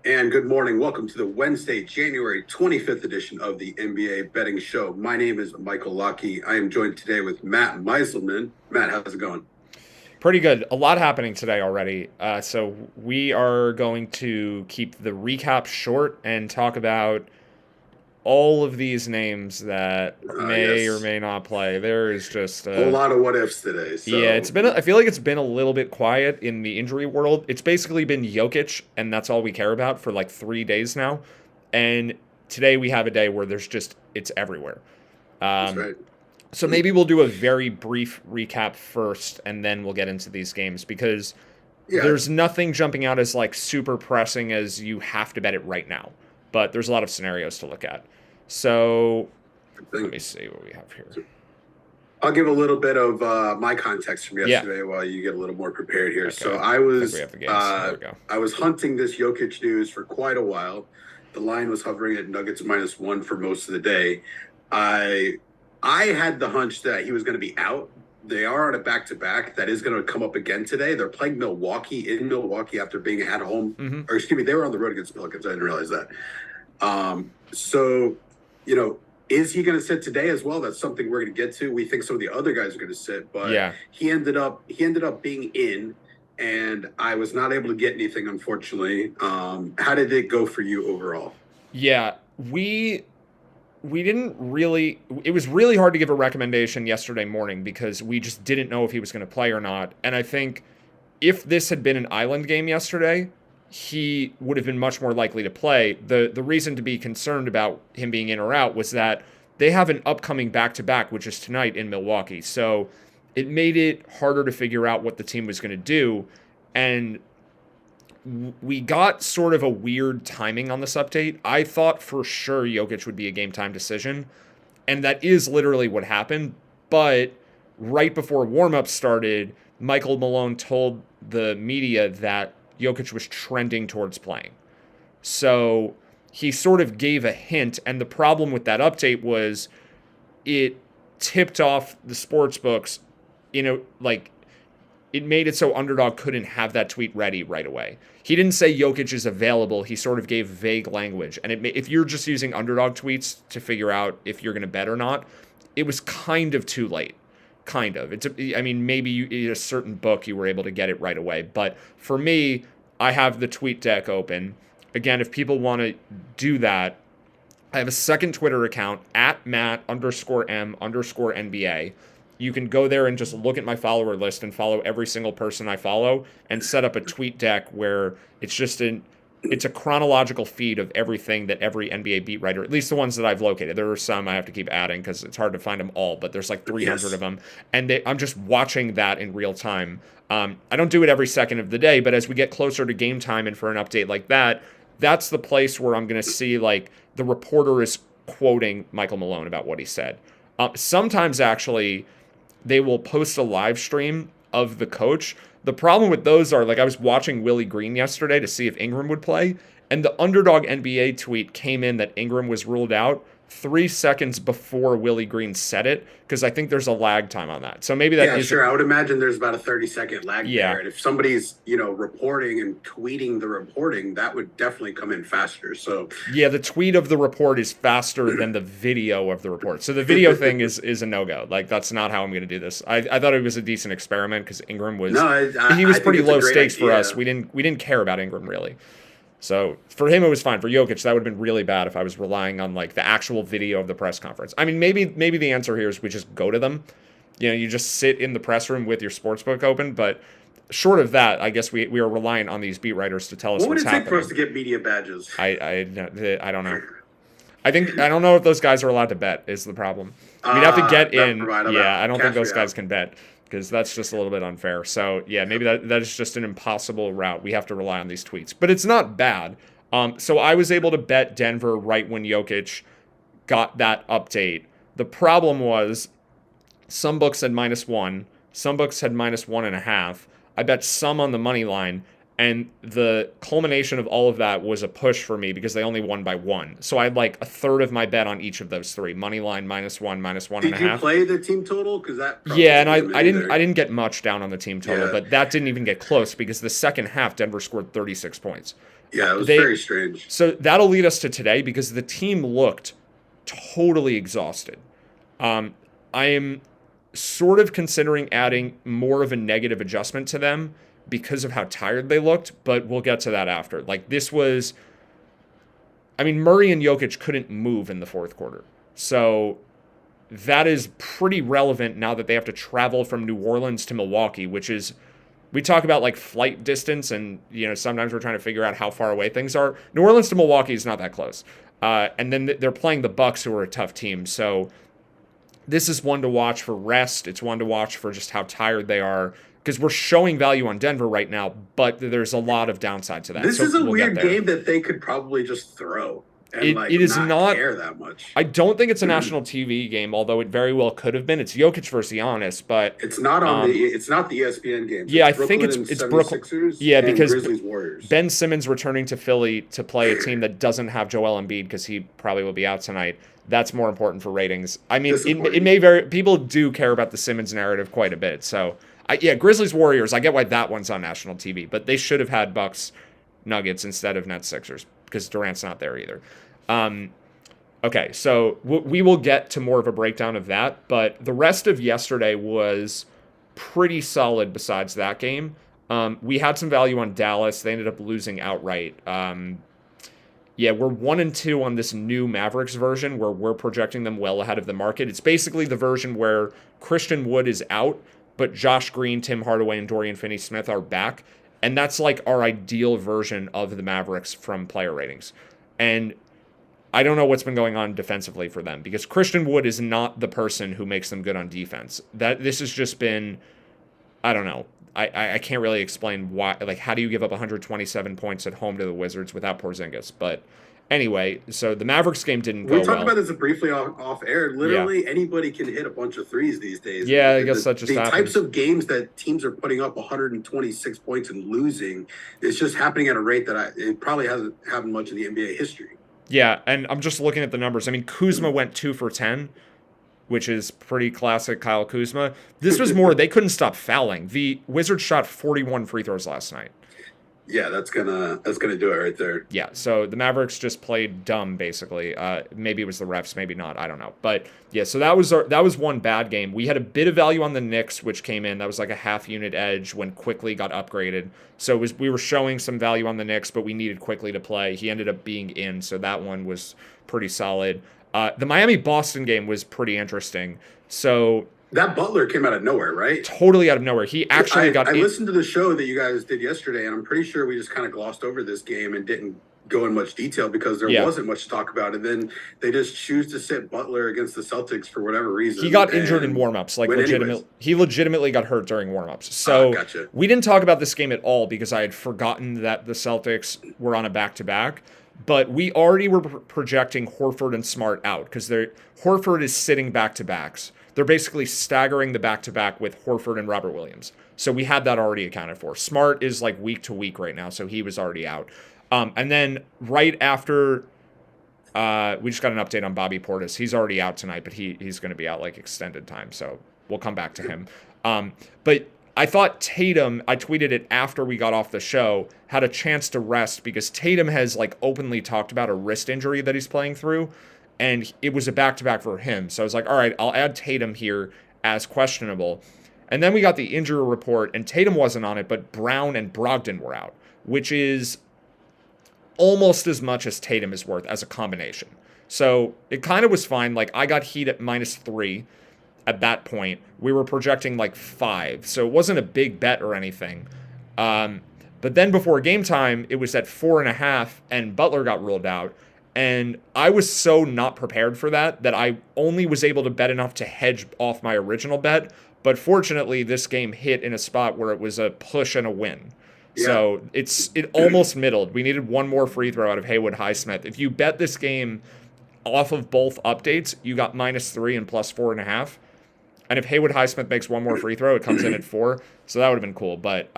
And good morning. Welcome to the Wednesday, January 25th edition of the NBA Betting Show. My name is Michael Lockie. I am joined today with Matt Meiselman. Matt, how's it going? Pretty good. A lot happening today already. So we are going to keep the recap short and talk about all of these names that may or Yes, may not play. There is just whole lot of what ifs today. yeah, So, I feel like it's been a little bit quiet in the injury world. It's basically been Jokic, and that's all we care about for like 3 days now. And today we have a day where it's everywhere. that's Um, right. so maybe we'll do a very brief recap first, and then we'll get into these games because Yeah, there's nothing jumping out as like super pressing as you have to bet it right now. But there's a lot of scenarios to look at. So good let thing. me see what we have here. I'll give a little bit of my context from Yeah. yesterday while you get a little more prepared here. So Okay. I I think we was have the games. There uh, we go. I was hunting this Jokic news for quite a while. The line was hovering at Nuggets -1 for most of the day. I I had the hunch that he was going to be out. They are on a back-to-back that is going to come up again today. They're playing Milwaukee in Milwaukee after being at home, Mm-hmm. or excuse me, they were on the road against Pelicans. I didn't realize that. So, you know, is he going to sit today as well? That's something we're going to get to. We think some of the other guys are going to sit, but Yeah. he ended up being in, and I was not able to get anything, unfortunately. How did it go for you overall? Yeah. We didn't really it was really hard to give a recommendation yesterday morning because we just didn't know if he was going to play or not. And I think if this had been an island game yesterday, he would have been much more likely to play. The reason to be concerned about him being in or out was that they have an upcoming back-to-back, which is tonight in Milwaukee. So it made it harder to figure out what the team was going to do. And we got sort of a weird timing on this update. I thought for sure Jokic would be a game time decision, and that is literally what happened. But right before warmup started, Michael Malone told the media that Jokic was trending towards playing. So he sort of gave a hint, and the problem with that update was it tipped off the sports books, like it made it so Underdog couldn't have that tweet ready right away. He didn't say Jokic is available. He sort of gave vague language. And if you're just using Underdog tweets to figure out if you're going to bet or not, it was kind of too late. Kind of. I mean, maybe in a certain book you were able to get it right away. But for me, I have the tweet deck open. Again, if people want to do that, I have a second Twitter account at Matt_M_NBA. You can go there and just look at my follower list and follow every single person I follow and set up a tweet deck where it's a chronological feed of everything that every NBA beat writer, at least the ones that I've located. There are some I have to keep adding because it's hard to find them all, but there's like 300 of Yes. them. And I'm just watching that in real time. I don't do it every second of the day, but as we get closer to game time and for an update like that, that's the place where I'm going to see like the reporter is quoting Michael Malone about what he said. Sometimes actually they will post a live stream of the coach. The problem with those are like I was watching Willie Green yesterday to see if Ingram would play, and the Underdog NBA tweet came in that Ingram was ruled out 3 seconds before Willie Green said it because I think there's a lag time on that. So maybe that Yeah, isn't. sure. I would imagine there's about a 30-second lag Yeah, there. And if somebody's, reporting and tweeting the reporting, that would definitely come in faster. So, yeah. The tweet of the report is faster than the video of the report. So the video thing is a no go. Like that's not how I'm going to do this. I thought it was a decent experiment because Ingram was no, he I was think pretty it's a low great stakes for us. idea. We didn't care about Ingram really. So for him, it was fine. For Jokic, that would have been really bad if I was relying on like the actual video of the press conference. I mean, maybe the answer here is we just go to them. You just sit in the press room with your sportsbook open. But short of that, I guess we are reliant on these beat writers to tell us What would what's it take for us happening. to get media badges? I don't know. I don't know if those guys are allowed to bet. Is the problem? We'd have to get Never in. mind. I'm Yeah, out. I don't think Cash me those guys out. can bet because that's just a little bit unfair. So yeah, maybe that is just an impossible route. We have to rely on these tweets, but it's not bad. So I was able to bet Denver right when Jokic got that update. The problem was some books said -1, some books said -1.5. I bet some on the money line, And the culmination of all of that was a push for me because they only won by 1. So I had like a third of my bet on each of those 3. Money line -1, -1.5. Did you play the team total? Because that probably Yeah, and doesn't I either. didn't get much down on the team total, Yeah. but that didn't even get close because the second half Denver scored 36 points. Yeah, it was They- very strange. So that'll lead us to today because the team looked totally exhausted. I am sort of considering adding more of a negative adjustment to them because of how tired they looked, but we'll get to that after. Like this was, I mean, Murray and Jokic couldn't move in the fourth quarter. So that is pretty relevant now that they have to travel from New Orleans to Milwaukee, which is, we talk about like flight distance and, you know, sometimes we're trying to figure out how far away things are. New Orleans to Milwaukee is not that close. And then they're playing the Bucks, who are a tough team. So this is one to watch for rest. It's one to watch for just how tired they are because we're showing value on Denver right now, but there's a lot of downside to that. This So is a we'll weird get there. game that they could probably just throw and It is not care that much. I don't think it's a national TV game, although it very well could have been. It's Jokic versus Giannis, but It's not on it's not the ESPN game. Yeah, It's I think Brooklyn it's and Brooklyn. 76ers Yeah, and because Grizzlies Warriors. Ben Simmons returning to Philly to play a team that doesn't have Joel Embiid because he probably will be out tonight. That's more important for ratings. I mean, it may very people do care about the Simmons narrative quite a bit. So, Grizzlies Warriors. I get why that one's on national TV, but they should have had Bucks Nuggets instead of Nets Sixers because Durant's not there either. Okay, so we will get to more of a breakdown of that, but the rest of yesterday was pretty solid besides that game. We had some value on Dallas. They ended up losing outright. We're 1-2 on this new Mavericks version where we're projecting them well ahead of the market. It's basically the version where Christian Wood is out, but Josh Green, Tim Hardaway, and Dorian Finney-Smith are back. And that's like our ideal version of the Mavericks from player ratings. And I don't know what's been going on defensively for them because Christian Wood is not the person who makes them good on defense. This has just been, I don't know. I can't really explain why. Like, how do you give up 127 points at home to the Wizards without Porzingis? But anyway, so the Mavericks game didn't go well. We talked about this briefly off air. Literally, anybody can hit a bunch of threes these days. Yeah, I guess that just the happens. types of games that teams are putting up 126 points and losing, it's just happening at a rate that it probably hasn't happened much in the NBA history. Yeah, and I'm just looking at the numbers. I mean, Kuzma went 2 for 10, which is pretty classic Kyle Kuzma. This was more, they couldn't stop fouling. The Wizards shot 41 free throws last night. Yeah, that's gonna do it right there. Yeah, so the Mavericks just played dumb, basically. Maybe it was the refs, maybe not. I don't know. But yeah, so that was one bad game. We had a bit of value on the Knicks, which came in. That was like a half-unit edge when Quickly got upgraded. So we were showing some value on the Knicks, but we needed Quickly to play. He ended up being in, so that one was pretty solid. The Miami-Boston game was pretty interesting. So that Butler came out of nowhere, right? Totally out of nowhere. He actually got. I listened to the show that you guys did yesterday, and I'm pretty sure we just kind of glossed over this game and didn't go in much detail because there wasn't much to talk about. And then they just choose to sit Butler against the Celtics for whatever reason. He got injured in warmups, like he legitimately got hurt during warmups. So gotcha. We didn't talk about this game at all because I had forgotten that the Celtics were on a back-to-back. But we already were projecting Horford and Smart out because Horford is sitting back-to-backs. They're basically staggering the back-to-back with Horford and Robert Williams. So we had that already accounted for. Smart is like week to week right now, so he was already out. And then right after, we just got an update on Bobby Portis. He's already out tonight, but he's going to be out like extended time, so we'll come back to him. But I thought Tatum, I tweeted it after we got off the show, had a chance to rest because Tatum has like openly talked about a wrist injury that he's playing through. And it was a back-to-back for him. So I was like, all right, I'll add Tatum here as questionable. And then we got the injury report, and Tatum wasn't on it, but Brown and Brogdon were out, which is almost as much as Tatum is worth as a combination. So it kind of was fine. Like, I got Heat at -3 at that point. We were projecting like 5, so it wasn't a big bet or anything. But then before game time, it was at 4.5, and Butler got ruled out. And I was so not prepared for that I only was able to bet enough to hedge off my original bet. But fortunately, this game hit in a spot where it was a push and a win. Yeah. So it almost middled. We needed one more free throw out of Haywood Highsmith. If you bet this game off of both updates, you got -3 and +4.5. And if Haywood Highsmith makes one more free throw, it comes in at 4. So that would have been cool. But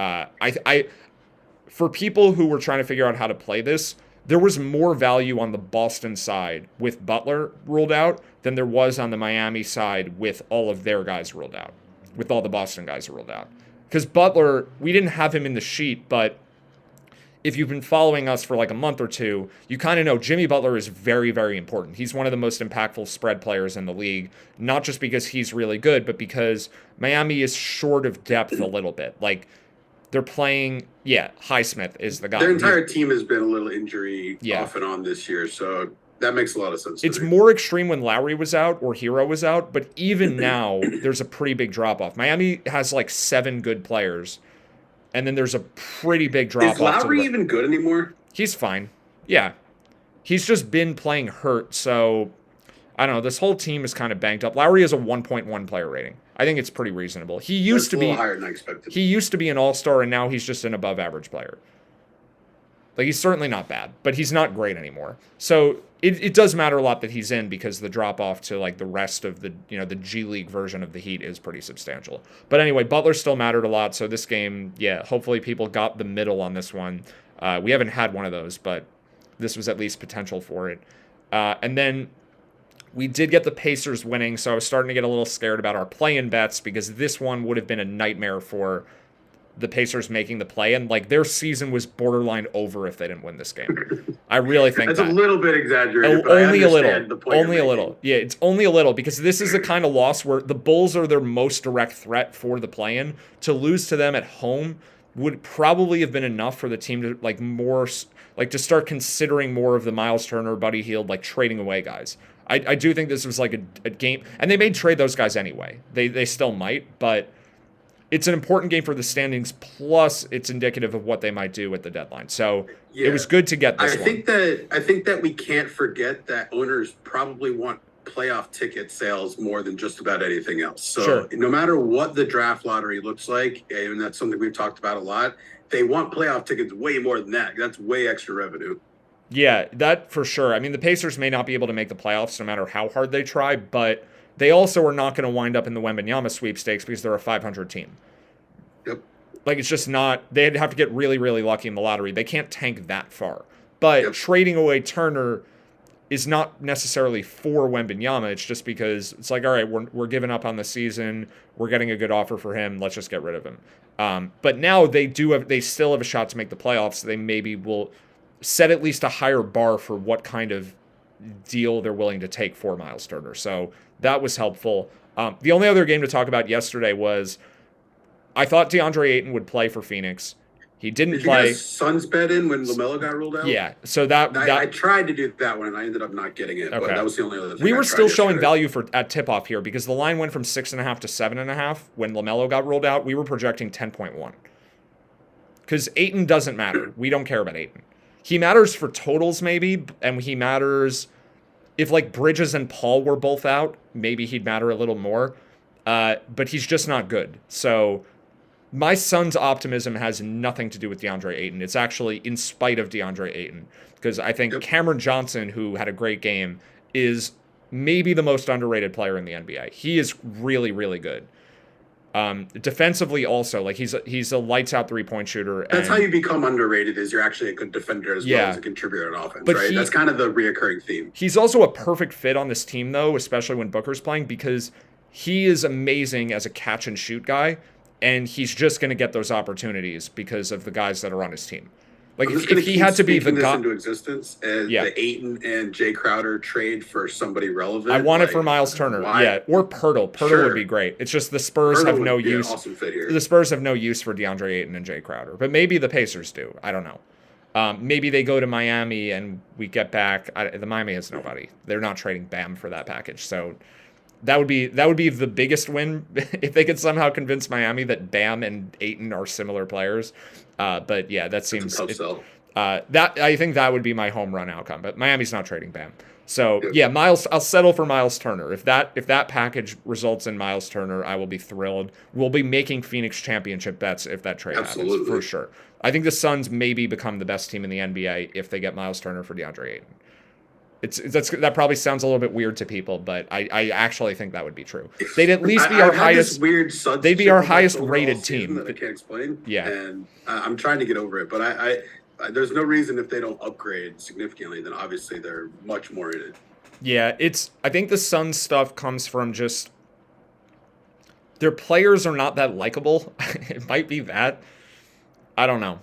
for people who were trying to figure out how to play this, there was more value on the Boston side with Butler ruled out than there was on the Miami side with all of their guys ruled out, with all the Boston guys ruled out. Because Butler, we didn't have him in the sheet, but if you've been following us for like a month or two, you kind of know Jimmy Butler is very, very important. He's one of the most impactful spread players in the league, not just because he's really good, but because Miami is short of depth a little bit. Like, they're playing, Highsmith is the guy. Their entire team has been a little injury off and on this year, so that makes a lot of sense. It's more extreme when Lowry was out or Hero was out, but even now, there's a pretty big drop-off. Miami has like 7 good players, and then there's a pretty big drop-off. Is Lowry even good anymore? He's fine. Yeah. He's just been playing hurt, so I don't know. This whole team is kind of banked up. Lowry has a 1.1 player rating. I think it's pretty reasonable. He used to be higher than I expected. He used to be an all-star, and now he's just an above-average player. Like, he's certainly not bad, but he's not great anymore. So it does matter a lot that he's in, because the drop-off to like the rest of the the G League version of the Heat is pretty substantial. But anyway, Butler still mattered a lot. So this game, hopefully people got the middle on this one. We haven't had one of those, but this was at least potential for it. And then we did get the Pacers winning, so I was starting to get a little scared about our play-in bets, because this one would have been a nightmare for the Pacers making the play, and like their season was borderline over if they didn't win this game. I really think that's a little bit exaggerated. But only a little. Only a little. Yeah, it's only a little, because this is the kind of loss where the Bulls are their most direct threat for the play-in. To lose to them at home would probably have been enough for the team to to start considering more of the Miles Turner, Buddy Hield, like trading away guys. I do think this was like a game, and they may trade those guys anyway. They still might, but it's an important game for the standings, plus it's indicative of what they might do at the deadline. So it was good to get this I think that we can't forget that owners probably want playoff ticket sales more than just about anything else. So no matter what the draft lottery looks like, and that's something we've talked about a lot, they want playoff tickets way more than that. That's way extra revenue. Yeah, that for sure. I mean, the Pacers may not be able to make the playoffs no matter how hard they try, but they also are not going to wind up in the Wembanyama sweepstakes because they're a 500 team. Yep. Like, it's just not, they'd have to get really, really lucky in the lottery. They can't tank that far. But trading away Turner is not necessarily for Wembanyama. It's just because it's like, all right, we're giving up on the season. We're getting a good offer for him. Let's just get rid of him. But now they still have a shot to make the playoffs. They maybe will set at least a higher bar for what kind of deal they're willing to take for Miles Turner. So that was helpful. The only other game to talk about yesterday was I thought DeAndre Ayton would play for Phoenix. He didn't play. Did you get Suns bet in when LaMelo got ruled out? Yeah. So I tried to do that one, and I ended up not getting it. Okay. But that was the only other thing. We were still showing value at tip-off here because the line went from 6.5 to 7.5 when LaMelo got ruled out. We were projecting 10.1. Because Ayton doesn't matter. We don't care about Ayton. He matters for totals maybe, and he matters if like Bridges and Paul were both out, maybe he'd matter a little more. But he's just not good. So my son's optimism has nothing to do with DeAndre Ayton. It's actually in spite of DeAndre Ayton. Because I think Cameron Johnson, who had a great game, is maybe the most underrated player in the NBA. He is really, really good. Defensively also, like he's a lights out 3-point shooter. That's how you become underrated, is you're actually a good defender as well as a contributor on offense, right? That's kind of the reoccurring theme. He's also a perfect fit on this team though, especially when Booker's playing, because he is amazing as a catch and shoot guy, and he's just going to get those opportunities because of the guys that are on his team. Like if he had to be the guy into existence, and the Ayton and Jay Crowder trade for somebody relevant. I want it for Miles Turner, or Pirtle. Pirtle would be great. It's just the Spurs have no use. Awesome fit here. The Spurs have no use for DeAndre Ayton and Jay Crowder, but maybe the Pacers do. I don't know. Maybe they go to Miami and we get back. The Miami has nobody. They're not trading Bam for that package, so that would be the biggest win if they could somehow convince Miami that Bam and Ayton are similar players. But yeah, that seems that I think that would be my home run outcome. But Miami's not trading Bam, so yeah, Miles. I'll settle for Miles Turner. If that package results in Miles Turner, I will be thrilled. We'll be making Phoenix championship bets if that trade happens for sure. I think the Suns maybe become the best team in the NBA if they get Miles Turner for DeAndre Ayton. That probably sounds a little bit weird to people, but I actually think that would be true. They'd at least be I've our had highest. this weird Suns They'd be our overall highest rated season team. that I can't explain. Yeah. And I'm trying to get over it, but I there's no reason if they don't upgrade significantly, then obviously they're much more in it. Yeah, I think the Suns stuff comes from just their players are not that likable. It might be that. I don't know.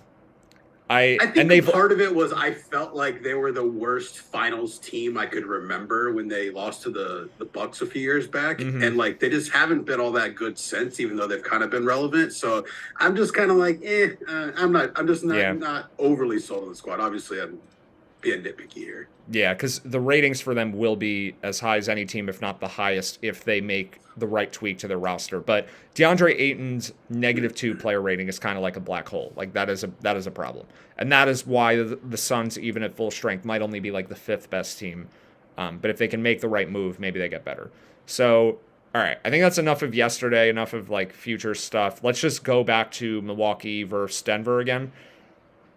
I think part of it was I felt like they were the worst finals team I could remember when they lost to the Bucks a few years back. Mhm. And like they just haven't been all that good since, even though they've kind of been relevant. So I'm just kind of like, I'm just not overly sold on the squad. Obviously I'm being nitpicky here. Yeah, because the ratings for them will be as high as any team, if not the highest, if they make the right tweak to their roster. But DeAndre Ayton's -2 player rating is kind of like a black hole. Like that is a problem, and that is why the Suns, even at full strength, might only be like the 5th best team. But if they can make the right move, maybe they get better. So, all right, I think that's enough of yesterday. Enough of like future stuff. Let's just go back to Milwaukee versus Denver again.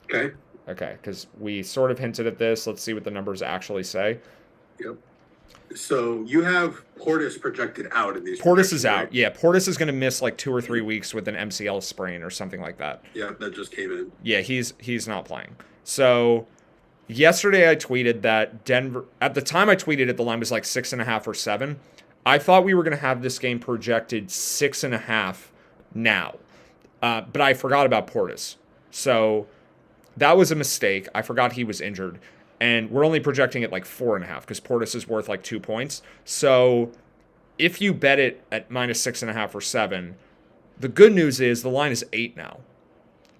Okay. Okay, because we sort of hinted at this. Let's see what the numbers actually say. Yep. So you have Portis projected out in these. Portis is out. Right? Yeah, Portis is going to miss like 2 or 3 weeks with an MCL sprain or something like that. Yeah, that just came in. Yeah, he's not playing. So yesterday I tweeted that Denver. At the time I tweeted it, the line was like 6.5 or 7. I thought we were going to have this game projected 6.5 now, but I forgot about Portis. So that was a mistake. I forgot he was injured. And we're only projecting it like 4.5 because Portis is worth like 2 points. So if you bet it at -6.5 or 7, the good news is the line is 8 now.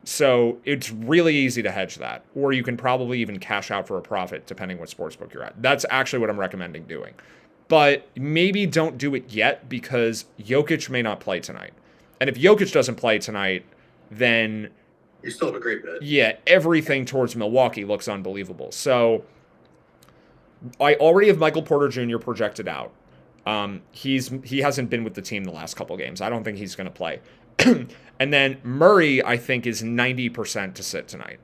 So it's really easy to hedge that. Or you can probably even cash out for a profit depending what sportsbook you're at. That's actually what I'm recommending doing. But maybe don't do it yet because Jokic may not play tonight. And if Jokic doesn't play tonight, then you still have a great bet. Yeah, everything towards Milwaukee looks unbelievable. So I already have Michael Porter Jr. projected out. He hasn't been with the team the last couple games. I don't think he's going to play. And then Murray, I think, is 90% to sit tonight.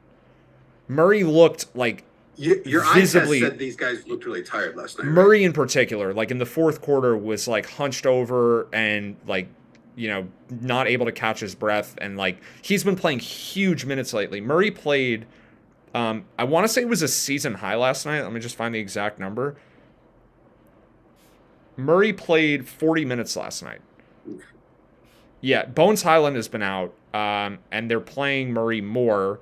Murray looked like your visibly, eyes said these guys looked really tired last night. Murray right? in particular, like in the fourth quarter, was like hunched over and like, not able to catch his breath. And like, he's been playing huge minutes lately. Murray played, I want to say it was a season high last night. Let me just find the exact number. Murray played 40 minutes last night. Yeah, Bones Highland has been out, and they're playing Murray more.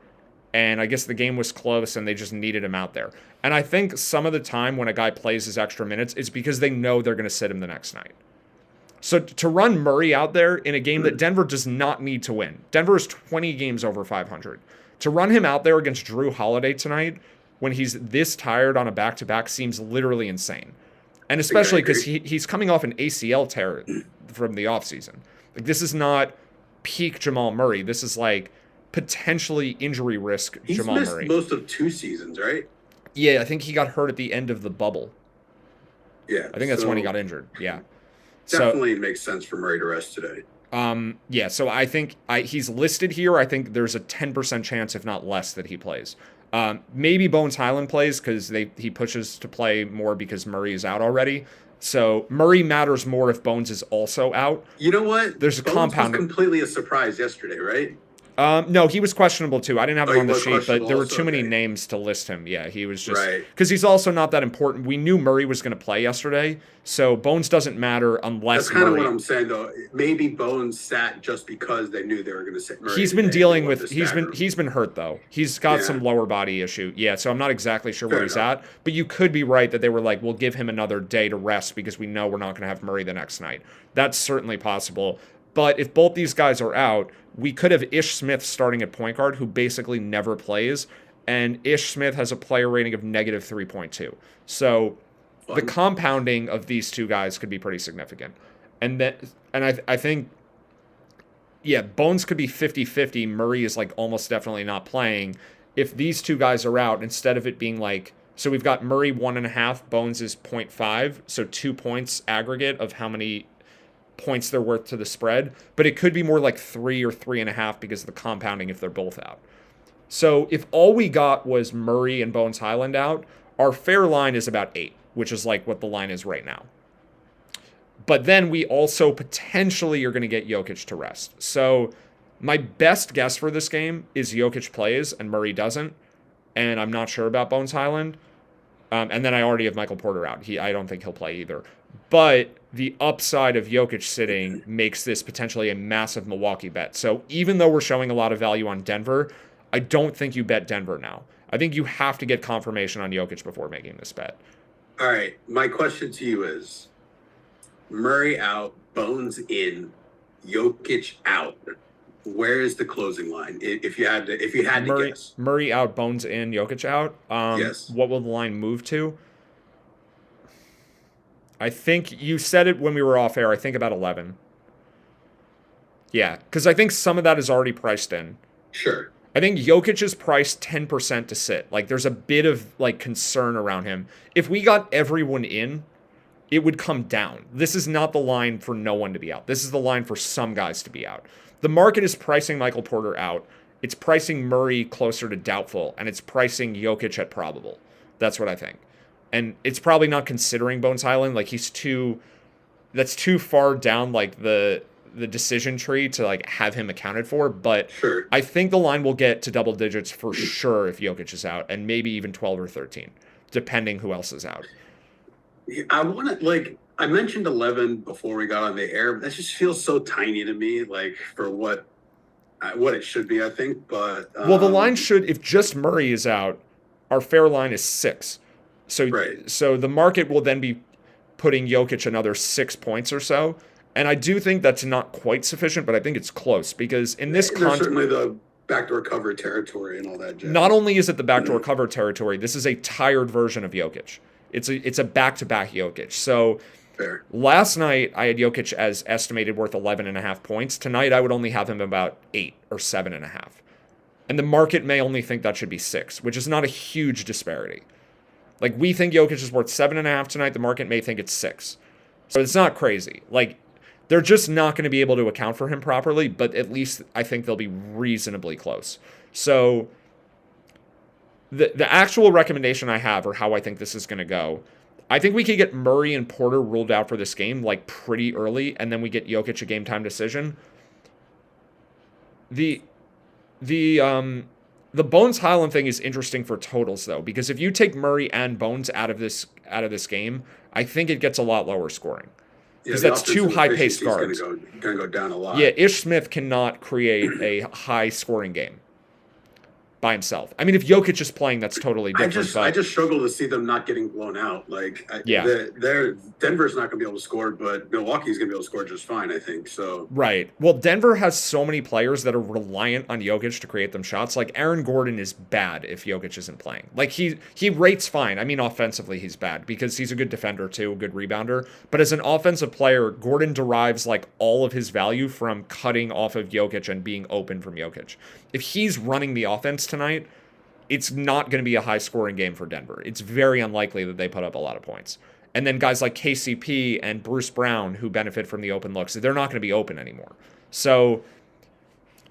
And I guess the game was close and they just needed him out there. And I think some of the time when a guy plays his extra minutes, it's because they know they're going to sit him the next night. So to run Murray out there in a game that Denver does not need to win. Denver is 20 games over 500. To run him out there against Drew Holiday tonight when he's this tired on a back-to-back seems literally insane. And especially because he's coming off an ACL tear from the offseason. Like, this is not peak Jamal Murray. This is like potentially injury risk Jamal Murray. He's missed most of 2 seasons, right? Yeah, I think he got hurt at the end of the bubble. Yeah. I think that's when he got injured. Yeah. Definitely makes sense for Murray to rest today. Yeah, so I think he's listed here. I think there's a 10% chance, if not less, that he plays. Maybe Bones Highland plays because he pushes to play more because Murray is out already. So Murray matters more if Bones is also out. You know what? There's a compound. Was completely a surprise yesterday, right? No, he was questionable too. I didn't have him on the sheet, but there were too many okay. names to list him. Yeah, he was just right because he's also not that important. We knew Murray was going to play yesterday, so Bones doesn't matter unless. That's kind Murray... of what I'm saying, though. Maybe Bones sat just because they knew they were going to sit Murray. He's been dealing with. He's been hurt though. He's got some lower body issue. Yeah, so I'm not exactly sure where he's at. But you could be right that they were like, we'll give him another day to rest because we know we're not going to have Murray the next night. That's certainly possible. But if both these guys are out, we could have Ish Smith starting at point guard, who basically never plays, and Ish Smith has a player rating of -3.2. So the compounding of these two guys could be pretty significant. And I think, yeah, Bones could be 50-50. Murray is like almost definitely not playing. If these two guys are out, instead of it being like, so we've got Murray 1.5, Bones is 0.5, so 2 points aggregate of how many points they're worth to the spread, but it could be more like 3 or 3.5 because of the compounding if they're both out. So if all we got was Murray and Bones Highland out, our fair line is about 8, which is like what the line is right now. But then we also potentially are going to get Jokic to rest. So my best guess for this game is Jokic plays and Murray doesn't. And I'm not sure about Bones Highland. And then I already have Michael Porter out. I don't think he'll play either. But the upside of Jokic sitting makes this potentially a massive Milwaukee bet. So even though we're showing a lot of value on Denver, I don't think you bet Denver now. I think you have to get confirmation on Jokic before making this bet. All right. My question to you is Murray out, Bones in, Jokic out. Where is the closing line? If you had to guess. Murray out, Bones in, Jokic out. Yes. What will the line move to? I think you said it when we were off air. I think about 11. Yeah, because I think some of that is already priced in. Sure. I think Jokic is priced 10% to sit. Like, there's a bit of like concern around him. If we got everyone in, it would come down. This is not the line for no one to be out. This is the line for some guys to be out. The market is pricing Michael Porter out. It's pricing Murray closer to doubtful, and it's pricing Jokic at probable. That's what I think. And it's probably not considering Bones Highland. Like, that's too far down, like, the decision tree to, like, have him accounted for. But sure. I think the line will get to double digits for sure if Jokic is out, and maybe even 12 or 13, depending who else is out. I want to, like, I mentioned 11 before we got on the air. That just feels so tiny to me, like, for what it should be, I think. But well, the line should, if just Murray is out, our fair line is 6. So, right. So the market will then be putting Jokic another 6 points or so. And I do think that's not quite sufficient, but I think it's close because in this context, certainly the backdoor cover territory and all that jazz. Not only is it the backdoor cover territory, this is a tired version of Jokic. It's a back-to-back Jokic. So fair. Last night I had Jokic as estimated worth 11.5 points. Tonight I would only have him about 8 or 7.5. And the market may only think that should be 6, which is not a huge disparity. Like, we think Jokic is worth 7.5 tonight. The market may think it's 6. So it's not crazy. Like, they're just not going to be able to account for him properly, but at least I think they'll be reasonably close. So the actual recommendation I have, or how I think this is going to go, I think we could get Murray and Porter ruled out for this game, like, pretty early, and then we get Jokic a game time decision. The Bones Highland thing is interesting for totals, though, because if you take Murray and Bones out of this game, I think it gets a lot lower scoring. Because that's two high-paced guards. Going to go down a lot. Yeah, Ish Smith cannot create a high-scoring game by himself. I mean, if Jokic is playing, that's totally different. I just struggle to see them not getting blown out. Like, Denver's not going to be able to score, but Milwaukee's going to be able to score just fine, I think. So right. Well, Denver has so many players that are reliant on Jokic to create them shots. Like, Aaron Gordon is bad if Jokic isn't playing. Like, he rates fine. I mean, offensively, he's bad because he's a good defender too, a good rebounder. But as an offensive player, Gordon derives like all of his value from cutting off of Jokic and being open from Jokic. If he's running the offense tonight, it's not going to be a high-scoring game for Denver. It's very unlikely that they put up a lot of points. And then guys like KCP and Bruce Brown, who benefit from the open looks, they're not going to be open anymore. So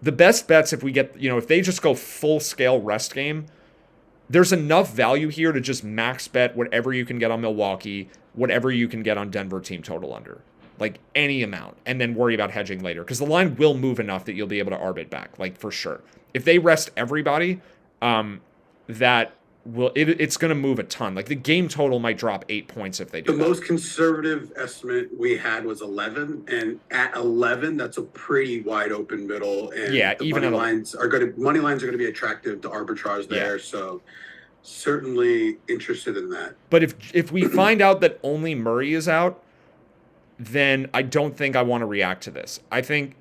the best bets, if we get, if they just go full-scale rest game, there's enough value here to just max bet whatever you can get on Milwaukee, whatever you can get on Denver team total under. Like, any amount, and then worry about hedging later. Because the line will move enough that you'll be able to arb it back, like, for sure. If they rest everybody, that will it's going to move a ton. Like, the game total might drop 8 points if they do. The most conservative estimate we had was 11, and at 11, that's a pretty wide open middle. And yeah, even money lines are going to be attractive to arbitrage there. Yeah. So certainly interested in that. But if we find out that only Murray is out, then I don't think I want to react to this. I think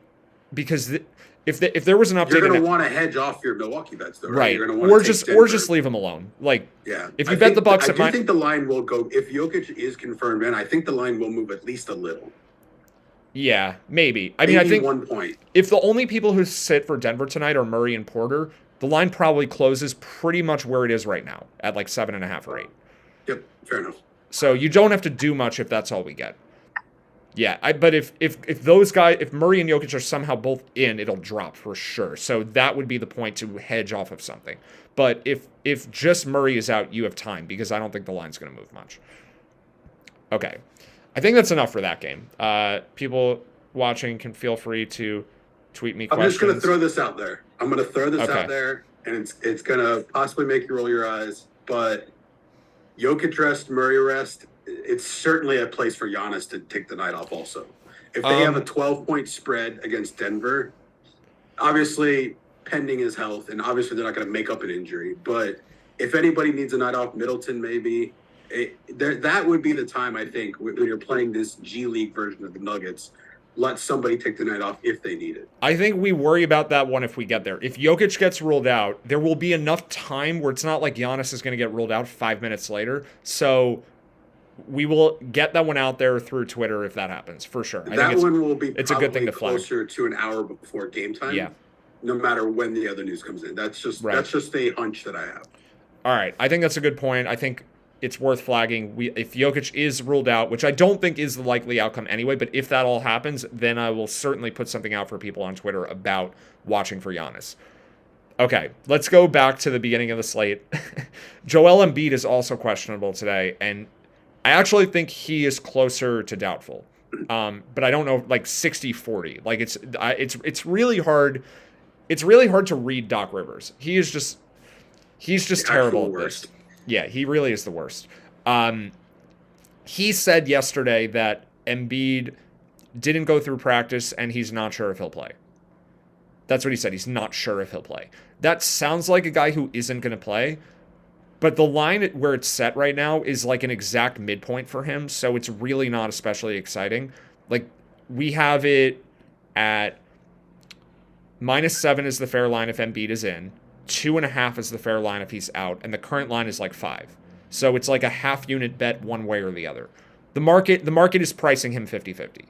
because if there was an update, you're going to want to hedge off your Milwaukee bets, though, right? You're going to want or just leave them alone. Like, yeah, if you bet the Bucks, I think the line will go. If Jokic is confirmed in, I think the line will move at least a little. Yeah, maybe. I think 1 point. If the only people who sit for Denver tonight are Murray and Porter, the line probably closes pretty much where it is right now at like 7.5 or 8. Yep, fair enough. So you don't have to do much if that's all we get. Yeah, but if those guys, if Murray and Jokic are somehow both in, it'll drop for sure. So that would be the point to hedge off of something. But if just Murray is out, you have time because I don't think the line's going to move much. Okay, I think that's enough for that game. People watching can feel free to tweet me questions. I'm just going to throw this out there. I'm going to throw this out there, and it's going to possibly make you roll your eyes. But Jokic rest, Murray rest. It's certainly a place for Giannis to take the night off also. If they have a 12-point spread against Denver, obviously pending his health, and obviously they're not going to make up an injury, but if anybody needs a night off, Middleton maybe, that would be the time, I think, when you're playing this G League version of the Nuggets, let somebody take the night off if they need it. I think we worry about that one if we get there. If Jokic gets ruled out, there will be enough time where it's not like Giannis is going to get ruled out 5 minutes later. So we will get that one out there through Twitter if that happens, for sure. That one will be it's a good thing to flag. Closer to an hour before game time. Yeah. No matter when the other news comes in. That's just a hunch that I have. All right. I think that's a good point. I think it's worth flagging. If Jokic is ruled out, which I don't think is the likely outcome anyway, but if that all happens, then I will certainly put something out for people on Twitter about watching for Giannis. Okay, let's go back to the beginning of the slate. Joel Embiid is also questionable today, and I actually think he is closer to doubtful. But I don't know, like 60-40. Like it's really hard. It's really hard to read Doc Rivers. He's just terrible at this. Yeah, he really is the worst. He said yesterday that Embiid didn't go through practice and he's not sure if he'll play. That's what he said. He's not sure if he'll play. That sounds like a guy who isn't going to play. But the line where it's set right now is like an exact midpoint for him, so it's really not especially exciting. Like, we have it at -7 is the fair line if Embiid is in, 2.5 is the fair line if he's out, and the current line is like 5. So it's like a half unit bet one way or the other. The market is pricing him 50-50.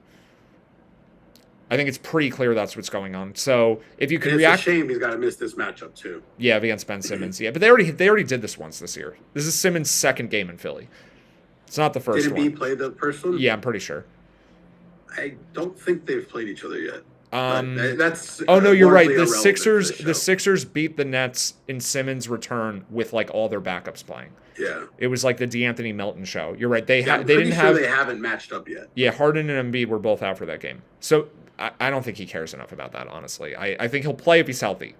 I think it's pretty clear that's what's going on. So if you can react, it's a shame he's got to miss this matchup too. Yeah, against Ben Simmons. Yeah, but they already did this once this year. This is Simmons' second game in Philly. It's not the first one. Did Embiid play the first one? Yeah, I'm pretty sure. I don't think they've played each other yet. That's oh no, you're right. The Sixers beat the Nets in Simmons' return with like all their backups playing. Yeah, it was like the DeAnthony Melton show. You're right. They haven't matched up yet. Yeah, Harden and Embiid were both out for that game. So I don't think he cares enough about that, honestly. I think he'll play if he's healthy.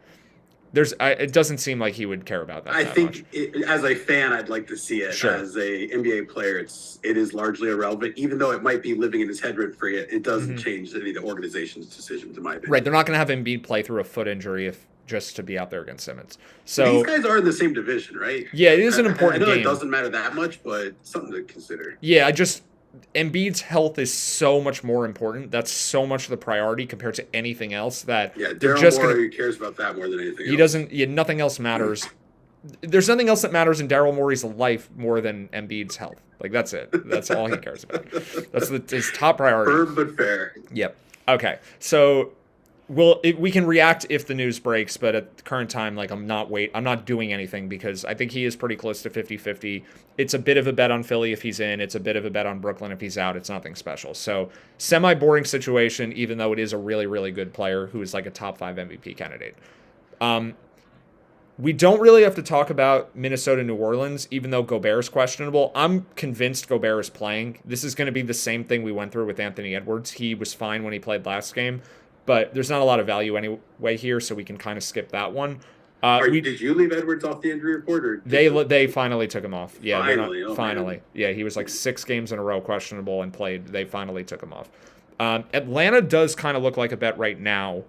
It doesn't seem like he would care about that. I think as a fan, I'd like to see it. Sure. As a NBA player, it is largely irrelevant. Even though it might be living in his head rent free, it doesn't change any of the organization's decisions, in my opinion. Right. They're not going to have Embiid play through a foot injury just to be out there against Simmons. So these guys are in the same division, right? Yeah, it is an important game. I know it doesn't matter that much, but something to consider. Yeah, Embiid's health is so much more important. That's so much the priority compared to anything else that Daryl Morey cares about that more than anything else. He doesn't. Yeah, nothing else matters. There's nothing else that matters in Daryl Morey's life more than Embiid's health. Like, that's it. That's all he cares about. That's his top priority. Firm but fair. Yep. Okay. So we can react if the news breaks, but at the current time, like, I'm not doing anything because I think he is pretty close to 50-50. It's a bit of a bet on Philly if he's in. It's a bit of a bet on Brooklyn if he's out. It's nothing special. So semi-boring situation, even though it is a really, really good player who is like a top 5 MVP candidate. We don't really have to talk about Minnesota, New Orleans, even though Gobert is questionable. I'm convinced Gobert is playing. This is going to be the same thing we went through with Anthony Edwards. He was fine when he played last game, but there's not a lot of value anyway here, so we can kind of skip that one. Did you leave Edwards off the injury report? Or they finally took him off. Yeah, finally. Man. Yeah, he was like 6 games in a row questionable and played. They finally took him off. Atlanta does kind of look like a bet right now.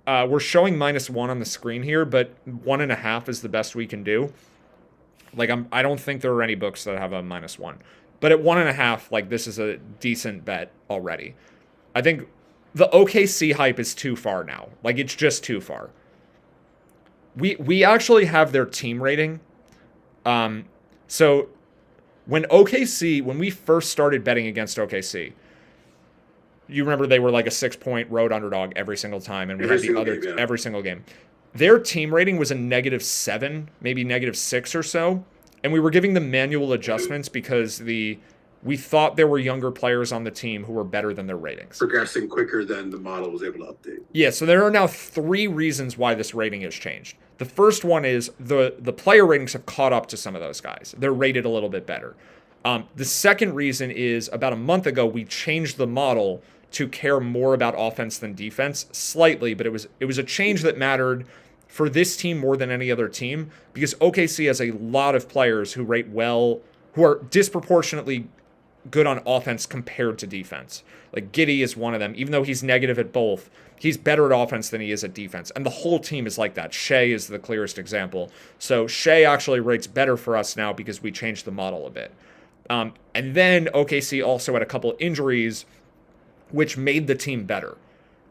We're showing -1 on the screen here, but 1.5 is the best we can do. Like, I don't think there are any books that have a -1, but at 1.5, like, this is a decent bet already. I think the OKC hype is too far now. Like, it's just too far. We actually have their team rating. So when we first started betting against OKC, you remember they were like a 6-point road underdog every single time, and we had the other every single game. Their team rating was a -7, maybe -6 or so, and we were giving them manual adjustments because the we thought there were younger players on the team who were better than their ratings. Progressing quicker than the model was able to update. Yeah, so there are now 3 reasons why this rating has changed. The first one is the player ratings have caught up to some of those guys. They're rated a little bit better. The second reason is about a month ago, we changed the model to care more about offense than defense slightly, but it was a change that mattered for this team more than any other team because OKC has a lot of players who rate well, who are disproportionately good on offense compared to defense. Like Giddey is one of them. Even though he's negative at both, he's better at offense than he is at defense. And the whole team is like that. Shea is the clearest example. So Shea actually rates better for us now because we changed the model a bit. And then OKC also had a couple injuries, which made the team better.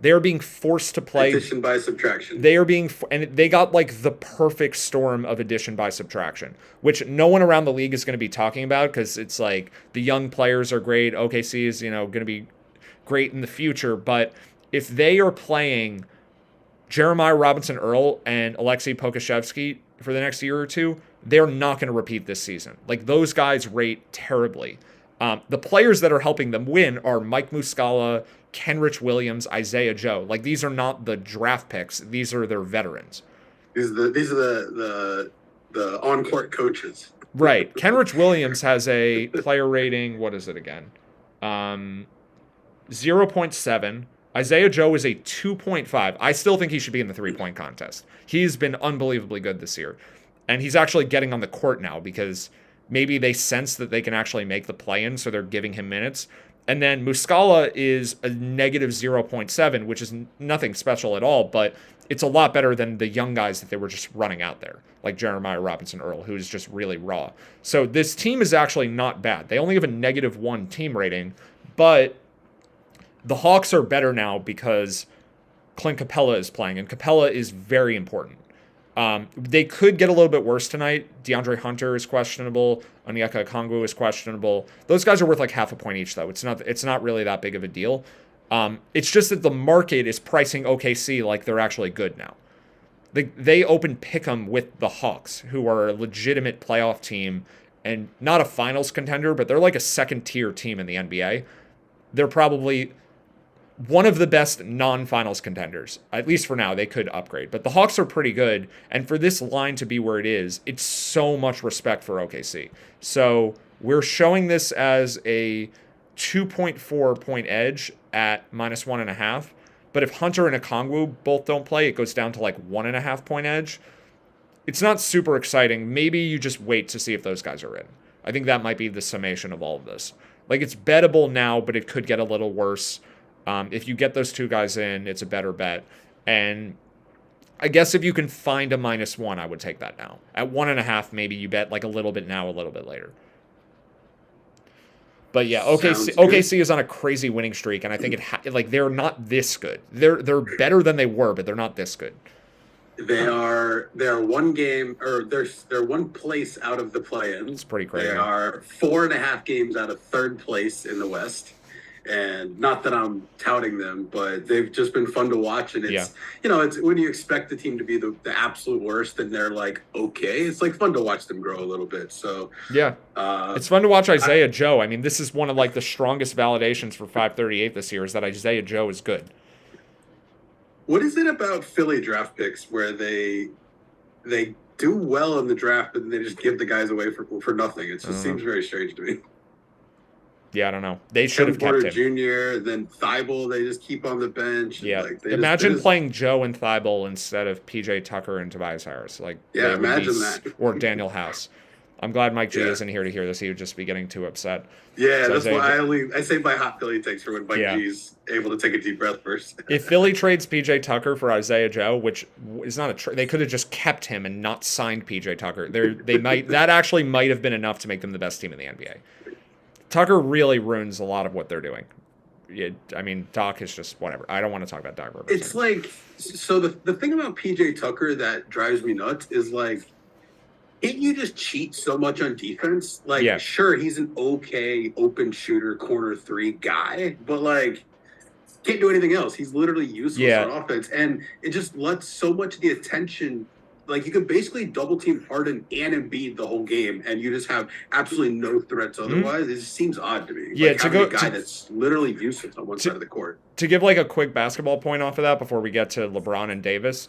They are being forced to play addition by subtraction. They are being, and they got like the perfect storm of addition by subtraction, which no one around the league is going to be talking about because it's like the young players are great. OKC is, going to be great in the future. But if they are playing Jeremiah Robinson Earl and Alexei Pokusevski for the next year or two, they're not going to repeat this season. Like those guys rate terribly. The players that are helping them win are Mike Muscala, Kenrich Williams, Isaiah Joe. Like these are not the draft picks; these are their veterans. These are the on-court coaches. Right. Kenrich Williams has a player rating. What is it again? 0.7. Isaiah Joe is a 2.5. I still think he should be in the 3-point contest. He's been unbelievably good this year, and he's actually getting on the court now because maybe they sense that they can actually make the play-in, so they're giving him minutes. And then Muscala is a negative 0.7, which is nothing special at all, but it's a lot better than the young guys that they were just running out there, like Jeremiah Robinson Earl, who's just really raw. So this team is actually not bad. They only have a -1 team rating, but the Hawks are better now because Clint Capella is playing, and Capella is very important. They could get a little bit worse tonight. DeAndre Hunter is questionable. Onyeka Okongwu is questionable. Those guys are worth like half a point each, though. It's not really that big of a deal. It's just that the market is pricing OKC like they're actually good now. They opened pick'em with the Hawks, who are a legitimate playoff team and not a finals contender, but they're like a second-tier team in the NBA. They're probably one of the best non-finals contenders, at least for now. They could upgrade, but the Hawks are pretty good, and for this line to be where it is, it's so much respect for OKC. So we're showing this as a 2.4 point edge at -1.5, but if Hunter and Okongwu both don't play, it goes down to like 1.5 point edge. It's not super exciting. Maybe you just wait to see if those guys are in. I think that might be the summation of all of this. Like it's bettable now, but it could get a little worse. If you get those 2 guys in, it's a better bet. And I guess if you can find a -1, I would take that now. At 1.5, maybe you bet like a little bit now, a little bit later. But yeah, OKC is on a crazy winning streak, and I think they're not this good. They're better than they were, but they're not this good. They're one game, or they're one place out of the play-in. It's pretty crazy. They are 4.5 games out of third place in the West. And not that I'm touting them, but they've just been fun to watch. And it's, it's when you expect the team to be the absolute worst and they're like, okay, it's like fun to watch them grow a little bit. So, yeah, it's fun to watch Isaiah Joe. I mean, this is one of like the strongest validations for 538 this year is that Isaiah Joe is good. What is it about Philly draft picks where they do well in the draft, but then they just give the guys away for nothing? It just seems very strange to me. Yeah, I don't know. They should have kept him. Jr., then Thibault, they just keep on the bench. Yeah, imagine playing Joe and Thibault instead of PJ Tucker and Tobias Harris. Yeah, imagine that. Or Daniel House. I'm glad Mike G isn't here to hear this. He would just be getting too upset. Yeah, that's why I save my hot Philly takes for when Mike G's able to take a deep breath first. If Philly trades PJ Tucker for Isaiah Joe, which is not a trade, they could have just kept him and not signed PJ Tucker. That actually might have been enough to make them the best team in the NBA. Tucker really ruins a lot of what they're doing. I mean, Doc is just whatever. I don't want to talk about Doc Rivers. It's like, so the thing about PJ Tucker that drives me nuts is like, can't you just cheat so much on defense? Like, sure, he's an okay open shooter, corner 3 guy, but like, can't do anything else. He's literally useless on offense. And it just lets so much of the attention like you can basically double team Harden and Embiid the whole game, and you just have absolutely no threats otherwise. It just seems odd to me. Yeah, like having a guy that's literally useless on one side of the court. To give like a quick basketball point off of that before we get to LeBron and Davis,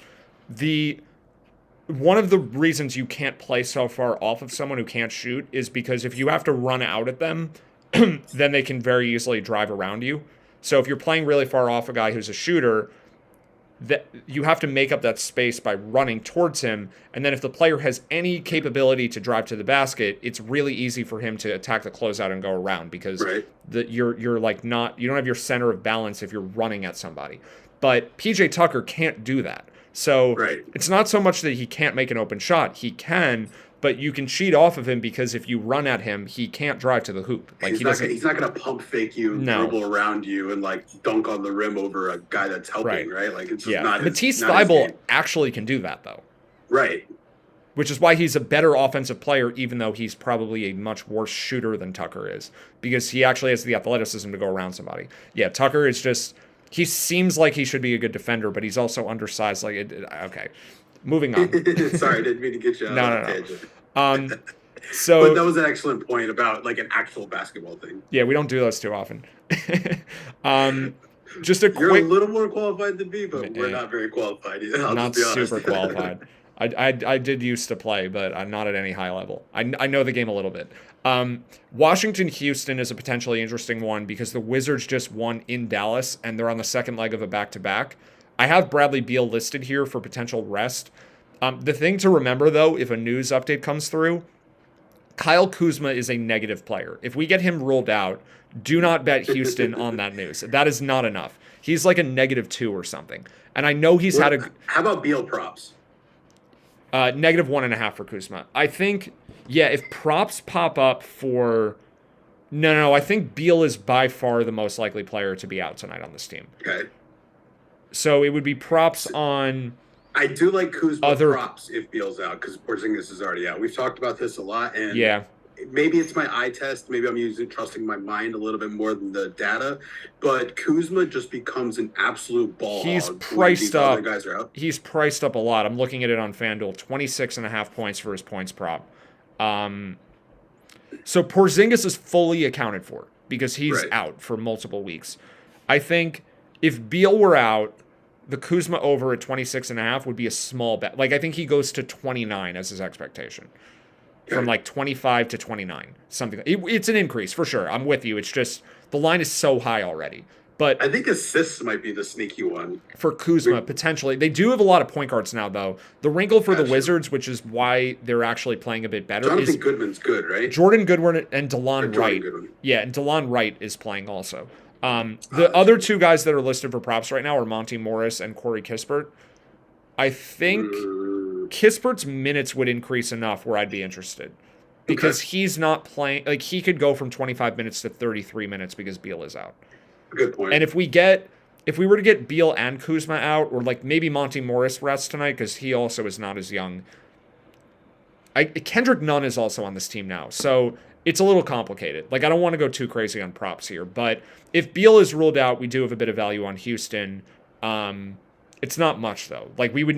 one of the reasons you can't play so far off of someone who can't shoot is because if you have to run out at them, then they can very easily drive around you. So if you're playing really far off a guy who's a shooter, that you have to make up that space by running towards him, and then if the player has any capability to drive to the basket, it's really easy for him to attack the closeout and go around because you're like not, you don't have your center of balance if you're running at somebody. But PJ Tucker can't do that. So it's not so much that he can't make an open shot. He can, but you can cheat off of him because if you run at him, he can't drive to the hoop. Like he's not going to pump fake you, dribble around you, and like dunk on the rim over a guy that's helping, right? Like it's just not. Matisse Thybulle actually can do that though, right? Which is why he's a better offensive player, even though he's probably a much worse shooter than Tucker is, because he actually has the athleticism to go around somebody. Yeah, Tucker is just. He seems like he should be a good defender, but he's also undersized. Okay, moving on. Sorry, I didn't mean to get you out of tangent. So, but that was an excellent point about like an actual basketball thing. Yeah, we don't do those too often. Just a quick. You're a little more qualified than me, but we're not very qualified either. Not super qualified. I did used to play, but I'm not at any high level. I know the game a little bit. Washington-Houston is a potentially interesting one because the Wizards just won in Dallas, and they're on the second leg of a back-to-back. I have Bradley Beal listed here for potential rest. The thing to remember, though, if a news update comes through, Kyle Kuzma is a negative player. If we get him ruled out, do not bet Houston on that news. That is not enough. He's like a -2 or something. And I know he's had a... How about Beal props? -1.5 for Kuzma. I think... Yeah, if props pop up for... No, I think Beal is by far the most likely player to be out tonight on this team. Okay. So it would be props on... I do like Kuzma props if Beal's out, because Porzingis is already out. We've talked about this a lot, and maybe it's my eye test. Maybe I'm trusting my mind a little bit more than the data. But Kuzma just becomes an absolute ball He's hog priced up. Other guys are out. He's priced up a lot. I'm looking at it on FanDuel. 26.5 points for his points prop. So Porzingis is fully accounted for because he's out for multiple weeks. I think if Beal were out, the Kuzma over at 26.5 would be a small bet. Like I think he goes to 29 as his expectation, from like 25 to 29, something. It's an increase for sure. I'm with you. It's just the line is so high already. But I think assists might be the sneaky one. For Kuzma, potentially. They do have a lot of point guards now, though. The wrinkle for the Wizards, which is why they're actually playing a bit better, Jonathan Goodman's good, right? Jordan Goodwin and DeLon Wright. Yeah, and DeLon Wright is playing also. The other two guys that are listed for props right now are Monty Morris and Corey Kispert. I think Kispert's minutes would increase enough where I'd be interested. Because he's not playing... Like, he could go from 25 minutes to 33 minutes because Beal is out. Good point. And if we were to get Beal and Kuzma out, or like maybe Monty Morris rests tonight because he also is not as young. Kendrick Nunn is also on this team now, so it's a little complicated. Like I don't want to go too crazy on props here, but if Beal is ruled out, we do have a bit of value on Houston. It's not much though. Like we would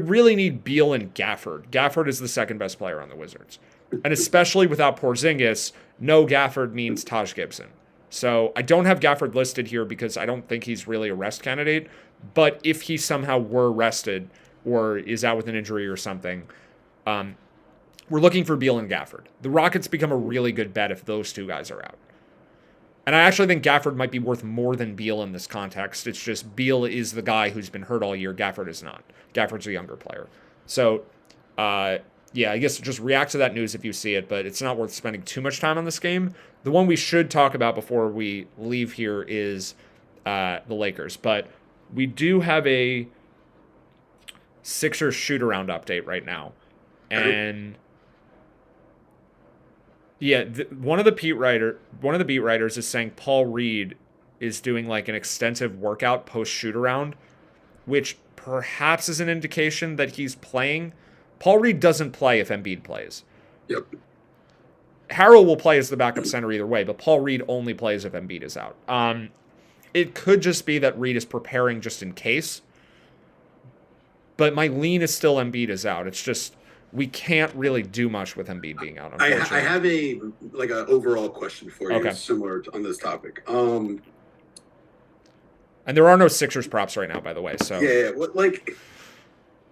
really need Beal and Gafford. Gafford is the second best player on the Wizards, and especially without Porzingis, no Gafford means Taj Gibson. So I don't have Gafford listed here because I don't think he's really a rest candidate. But if he somehow were rested or is out with an injury or something, we're looking for Beal and Gafford. The Rockets become a really good bet if those two guys are out. And I actually think Gafford might be worth more than Beal in this context. It's just Beal is the guy who's been hurt all year. Gafford is not. Gafford's a younger player. So, I guess just react to that news if you see it, but it's not worth spending too much time on this game. The one we should talk about before we leave here is the Lakers. But we do have a Sixers shoot-around update right now. And one of the beat writers is saying Paul Reed is doing like an extensive workout post-shoot-around, which perhaps is an indication that he's playing. Paul Reed doesn't play if Embiid plays. Yep. Harrell will play as the backup center either way, but Paul Reed only plays if Embiid is out. It could just be that Reed is preparing just in case. But my lean is still Embiid is out. It's just we can't really do much with Embiid being out, I unfortunately. have a overall question for you, Okay. similar on this topic. And there are no Sixers props right now, by the way. So Yeah.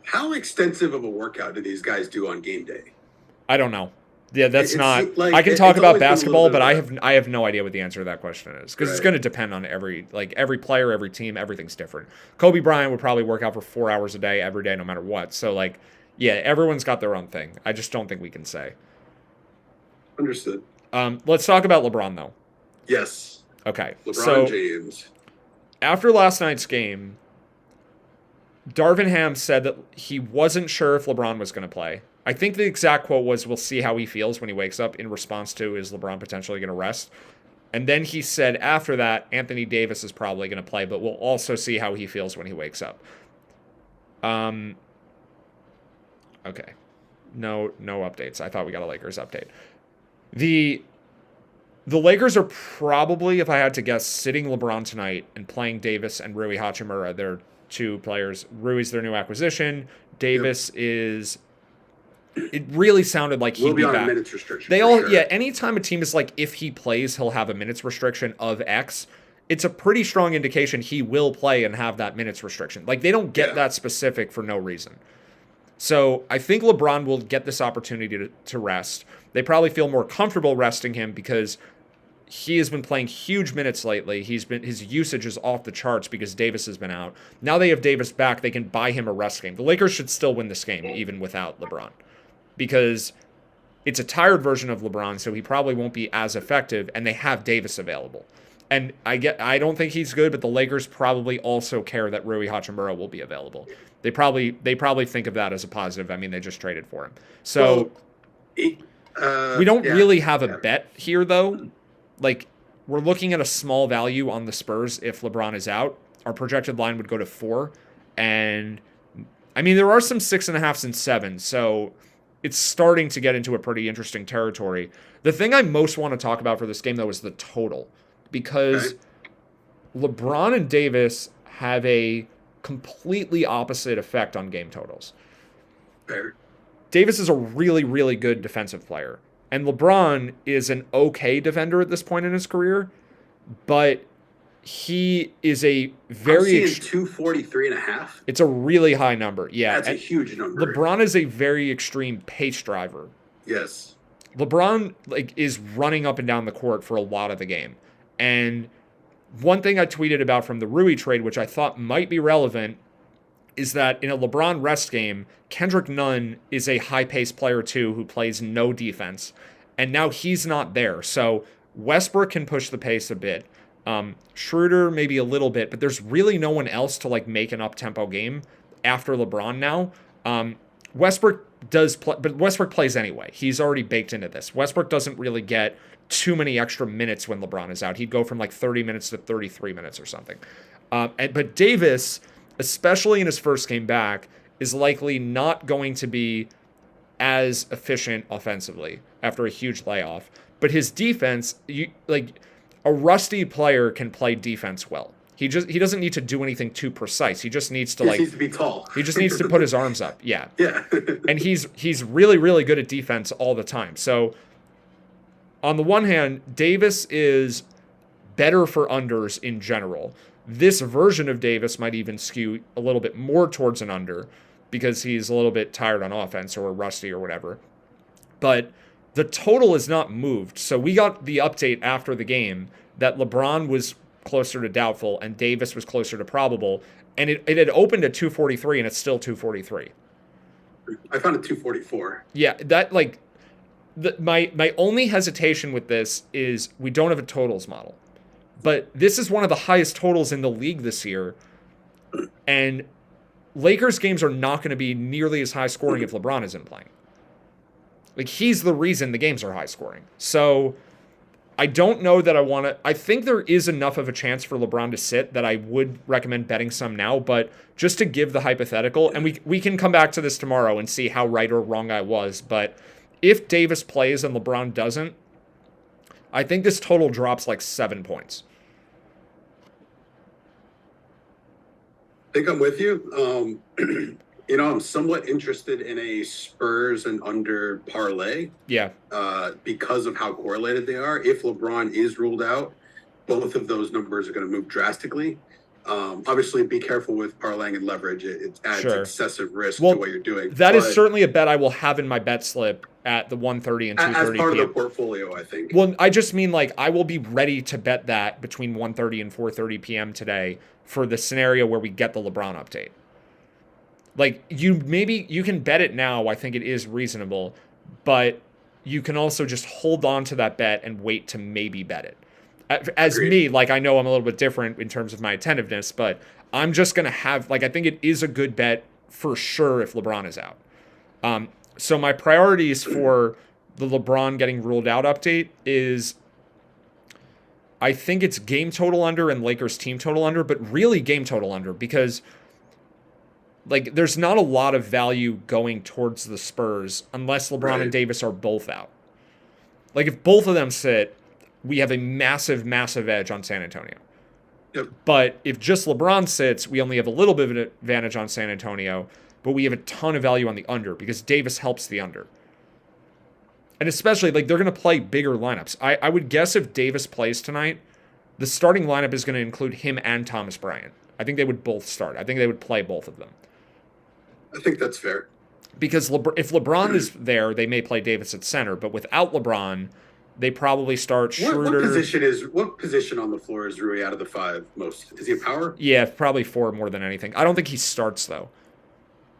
How extensive of a workout do these guys do on game day? I don't know. Yeah, that's It's not. like- I can it's talk about always been a basketball, little but bit I have no idea what the answer to that question is because it's Right. going to depend on every player, every team, everything's different. Kobe Bryant would probably work out for 4 hours a day every day, no matter what. So yeah, everyone's got their own thing. I just don't think we can say. Understood. Let's talk about LeBron though. Yes. Okay, LeBron so James. after last night's game, Darvin Ham said that he wasn't sure if LeBron was going to play. I think the exact quote was, "We'll see how he feels when he wakes up," in response to, is LeBron potentially going to rest? And then he said after that, Anthony Davis is probably going to play, but we'll also see how he feels when he wakes up. Okay. No updates. I thought we got a Lakers update. The Lakers are probably, if I had to guess, sitting LeBron tonight and playing Davis and Rui Hachimura. They're two players. Rui's their new acquisition. Davis is... It really sounded like he'd We'll be on back. a minutes restriction. They for all, sure. yeah, anytime a team is like, if he plays, he'll have a minutes restriction of X, it's a pretty strong indication he will play and have that minutes restriction. Like, they don't get that specific for no reason. So I think LeBron will get this opportunity to rest. They probably feel more comfortable resting him because he has been playing huge minutes lately. His usage is off the charts because Davis has been out. Now they have Davis back. They can buy him a rest game. The Lakers should still win this game even without LeBron, because it's a tired version of LeBron, so he probably won't be as effective, and they have Davis available. And I don't think he's good, but the Lakers probably also care that Rui Hachimura will be available. They probably think of that as a positive. I mean, they just traded for him. So we don't really have a bet here, though. Like, we're looking at a small value on the Spurs if LeBron is out. Our projected line would go to 4. And, I mean, there are some 6.5s and 7s, so it's starting to get into a pretty interesting territory. The thing I most want to talk about for this game, though, is the total. Because LeBron and Davis have a completely opposite effect on game totals. Fair. Davis is a really, really good defensive player. And LeBron is an okay defender at this point in his career. But he is a very... I'm seeing 243.5. It's a really high number. Yeah. That's a huge number. LeBron is a very extreme pace driver. Yes. LeBron is running up and down the court for a lot of the game. And one thing I tweeted about from the Rui trade, which I thought might be relevant, is that in a LeBron rest game, Kendrick Nunn is a high-paced player too who plays no defense. And now he's not there. So Westbrook can push the pace a bit. Schroeder maybe a little bit, but there's really no one else to make an up-tempo game after LeBron now. Westbrook does play, but Westbrook plays anyway. He's already baked into this. Westbrook doesn't really get too many extra minutes when LeBron is out. He'd go from 30 minutes to 33 minutes or something. But Davis, especially in his first game back, is likely not going to be as efficient offensively after a huge layoff. But his defense, a rusty player can play defense well. He doesn't need to do anything too precise. He just needs to needs to be tall. He just needs to put his arms up. Yeah. Yeah. And he's really, really good at defense all the time. So on the one hand, Davis is better for unders in general. This version of Davis might even skew a little bit more towards an under because he's a little bit tired on offense or rusty or whatever. But the total is not moved. So we got the update after the game that LeBron was closer to doubtful and Davis was closer to probable. And it had opened at 243 and it's still 243. I found it 244. Yeah, that my only hesitation with this is we don't have a totals model. But this is one of the highest totals in the league this year. And Lakers games are not going to be nearly as high scoring if LeBron isn't playing. He's the reason the games are high scoring. So I don't know that I want to... I think there is enough of a chance for LeBron to sit that I would recommend betting some now. But just to give the hypothetical, and we can come back to this tomorrow and see how right or wrong I was. But if Davis plays and LeBron doesn't, I think this total drops 7 points. I think I'm with you. I'm somewhat interested in a Spurs and under parlay Yeah, because of how correlated they are. If LeBron is ruled out, both of those numbers are going to move drastically. Obviously, be careful with parlaying and leverage. It adds sure. excessive risk to Well, what you're doing. that is But certainly a bet I will have in my bet slip at the 1:30 and as 2:30 part of the p.m. portfolio, I think. Well, I just mean like I will be ready to bet that between 1:30 and 4:30 p.m. today for the scenario where we get the LeBron update. Like you can bet it now. I think it is reasonable, but you can also just hold on to that bet and wait to maybe bet it. As Agreed. me, like I know I'm a little bit different in terms of my attentiveness, but I'm just gonna have like I think it is a good bet for sure if LeBron is out. So my priorities for the LeBron getting ruled out update is I think it's game total under and Lakers team total under, but really game total under because like there's not a lot of value going towards the Spurs unless LeBron Right. and Davis are both out. Like if both of them sit, we have a massive, massive edge on San Antonio. Yep. But if just LeBron sits, we only have a little bit of an advantage on San Antonio, but we have a ton of value on the under because Davis helps the under. And especially, like, they're going to play bigger lineups. I would guess if Davis plays tonight, the starting lineup is going to include him and Thomas Bryant. I think they would both start. I think they would play both of them. I think that's fair. Because if LeBron is there, they may play Davis at center. But without LeBron, they probably start Schroeder. What position on the floor is Rui out of the five most? Is he a power? Yeah, probably four more than anything. I don't think he starts, though.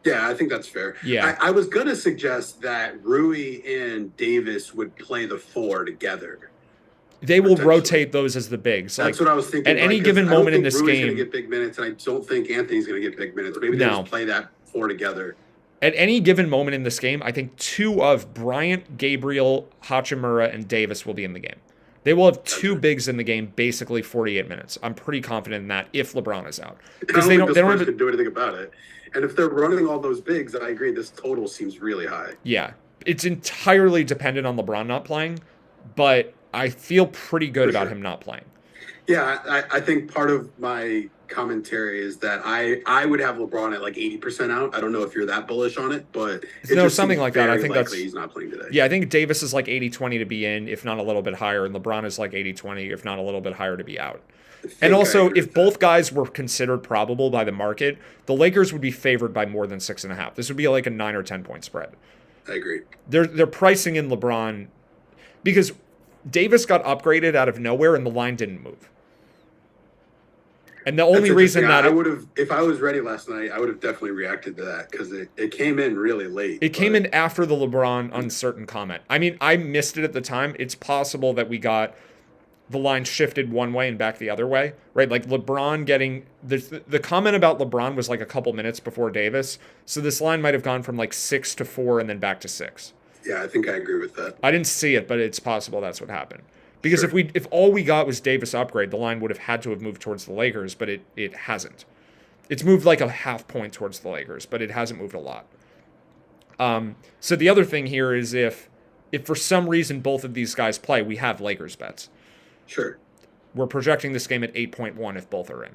Yeah, I think that's fair. Yeah. I was going to suggest that Rui and Davis would play the four together. They will Potentially. rotate those as the bigs. That's like, what I was thinking. at any 'cause given I don't moment in think this Rui's game- going to get big minutes, and I don't think Anthony's going to get big minutes. Maybe they No. just play that four together. At any given moment in this game, I think two of Bryant, Gabriel, Hachimura, and Davis will be in the game. They will have two bigs in the game, basically 48 minutes. I'm pretty confident in that if LeBron is out, Because they they don't don't have. can do anything about it. And if they're running all those bigs, I agree. This total seems really high. Yeah, it's entirely dependent on LeBron not playing, but I feel pretty good For about sure. him not playing. Yeah, I think part of my commentary is that I would have LeBron at like 80% out. I don't know if you're that bullish on it, but it No, just something seems like that. I very think likely that's- he's not playing today. Yeah, I think Davis is like 80-20 to be in, if not a little bit higher, and LeBron is like 80-20, if not a little bit higher to be out. I think And I also, agree if with both that. guys were considered probable by the market, the Lakers would be favored by more than 6.5. This would be like a 9 or 10 point spread. I agree. They're pricing in LeBron because Davis got upgraded out of nowhere and the line didn't move. And the only That's reason interesting. that I would have, if I was ready last night, I would have definitely reacted to that because it came in really late. it came in after the LeBron uncertain comment. I mean, I missed it at the time. It's possible that we got the line shifted one way and back the other way, right? Like LeBron getting the comment about LeBron was like a couple minutes before Davis. So this line might have gone from like 6 to 4 and then back to 6. Yeah, I think I agree with that. I didn't see it, but it's possible that's what happened. Because Sure. if all we got was Davis upgrade, the line would have had to have moved towards the Lakers, but it hasn't. It's moved like a half point towards the Lakers, but it hasn't moved a lot. So the other thing here is if for some reason both of these guys play, we have Lakers bets. Sure. We're projecting this game at 8.1 if both are in.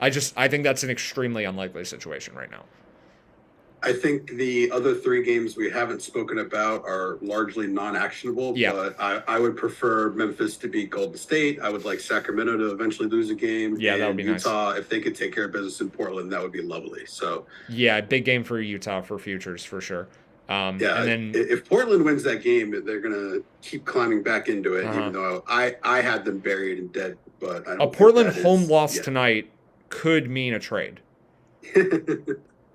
I think that's an extremely unlikely situation right now. I think the other three games we haven't spoken about are largely non-actionable. Yeah. But I would prefer Memphis to beat Golden State. I would like Sacramento to eventually lose a game. Yeah, that would And be nice. Utah, if they could take care of business in Portland, that would be lovely. So Yeah, big game for Utah for futures for sure. yeah, And then if Portland wins that game, they're gonna keep climbing back into it. Uh-huh. Even though I had them buried and dead, but I don't a think Portland that home is loss yet. tonight could mean a trade.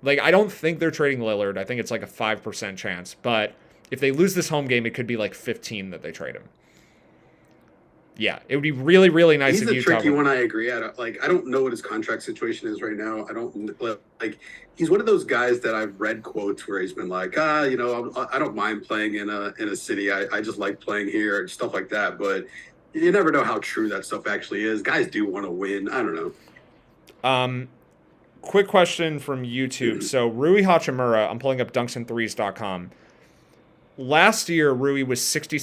Like, I don't think they're trading Lillard. I think it's like a 5% chance. But if they lose this home game, it could be like 15 that they trade him. Yeah, it would be really, really nice He's if a Utah tricky won. one. I agree. I don't know what his contract situation is right now. I don't like. He's one of those guys that I've read quotes where he's been like, I don't mind playing in a city. I just like playing here and stuff like that. But you never know how true that stuff actually is. Guys do want to win. I don't know. Quick question from YouTube. So Rui Hachimura, I'm pulling up dunksandthrees.com. Last year, Rui was 60.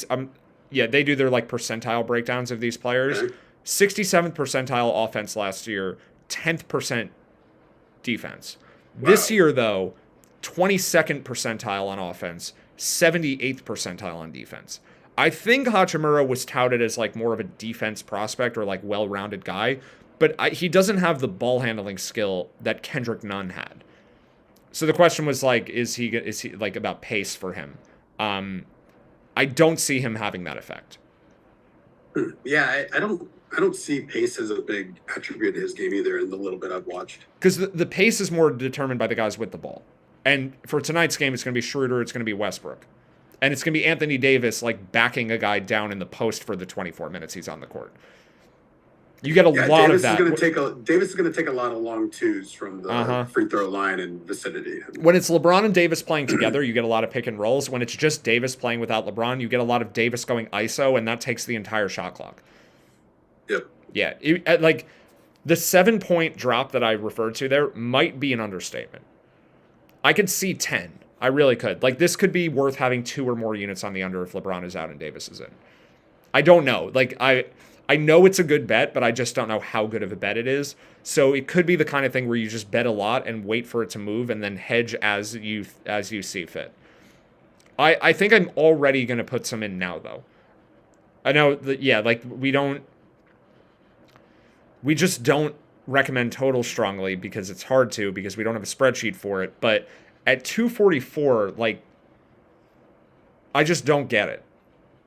Yeah, they do their like percentile breakdowns of these players. Okay. 67th percentile offense last year, 10th percent defense. This Wow. year, though, 22nd percentile on offense, 78th percentile on defense. I think Hachimura was touted as like more of a defense prospect or like well-rounded guy, but he doesn't have the ball handling skill that Kendrick Nunn had. So the question was like, is he like about pace for him? I don't see him having that effect. Yeah, I don't see pace as a big attribute to his game either in the little bit I've watched. Because the pace is more determined by the guys with the ball. And for tonight's game, it's going to be Schroeder, it's going to be Westbrook. And it's going to be Anthony Davis like backing a guy down in the post for the 24 minutes he's on the court. You get a lot Davis of that. Davis is going to take a lot of long twos from the free throw line and vicinity. When it's LeBron and Davis playing together, you get a lot of pick and rolls. When it's just Davis playing without LeBron, you get a lot of Davis going ISO, and that takes the entire shot clock. Yep. Yeah, like the 7-point drop that I referred to there might be an understatement. I could see 10. I really could. Like, this could be worth having 2 or more units on the under if LeBron is out and Davis is in. I don't know. Like, I know it's a good bet, but I just don't know how good of a bet it is. So it could be the kind of thing where you just bet a lot and wait for it to move and then hedge as you see fit. I think I'm already going to put some in now, though. I know that, yeah, like, we just don't recommend total strongly because it's hard to, because we don't have a spreadsheet for it. But at 244, like, I just don't get it.